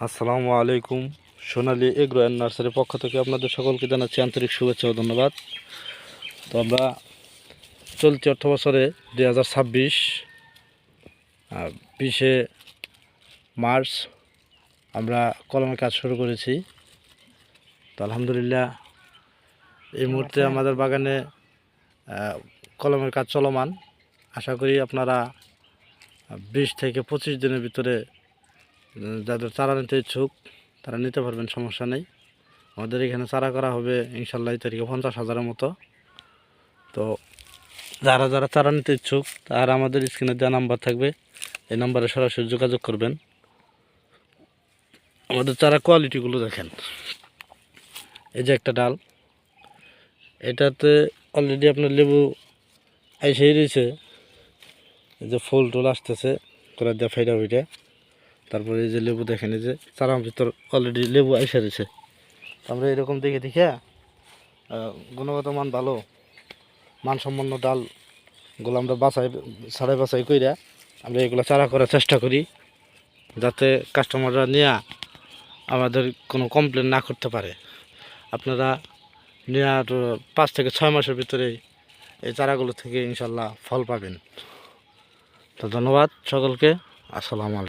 আসসালামু আলাইকুম। সোনালী agro and নার্সারির পক্ষ থেকে আপনাদের সকলকে জানাচ্ছি আন্তরিক শুভেচ্ছা ও ধন্যবাদ। তো আমরা চলতি অর্থ বছরে 2026 20শে মার্চ আমরা কলমের কাজ শুরু করেছি। তো আলহামদুলিল্লাহ এই মুহূর্তে আমাদের বাগানে কলমের কাজ চলমান। আশা করি আপনারা 20 থেকে 25 দিনের ভিতরে যাদের চারা নিতে ইচ্ছুক তারা নিতে পারবেন, সমস্যা নেই। আমাদের এখানে চারা করা হবে ইনশাল্লাহ এই তারিখে 50,000-এর মতো। তো যারা যারা চারা নিতে ইচ্ছুক তারা আমাদের স্ক্রিনে দেওয়া নাম্বার থাকবে, এই নাম্বারে সরাসরি যোগাযোগ করবেন। আমাদের চারা কোয়ালিটিগুলো দেখেন। এই যে একটা ডাল, এটাতে অলরেডি আপনার লেবু এসেই রয়েছে। এই যে ফুল টুল আসতেছে করে দেওয়া ফাইডা ফিটা। তারপরে এই যে লেবু দেখেন, এই যে চারার ভিতর অলরেডি লেবু এসে রয়েছে। আমরা এরকম দেখে দেখে গুণগত মান ভালো মানসম্পন্ন ডালগুলো আমরা ছাড়াই বাছাই কইরা আমরা এগুলো চারা করার চেষ্টা করি, যাতে কাস্টমাররা নিয়ে আমাদের কোনো কমপ্লেন না করতে পারে। আপনারা নেওয়ার 5 থেকে 6 মাসের ভিতরে এই চারাগুলো থেকে ইনশাল্লাহ ফল পাবেন। তো ধন্যবাদ সকলকে। আসসালামু আলাইকুম।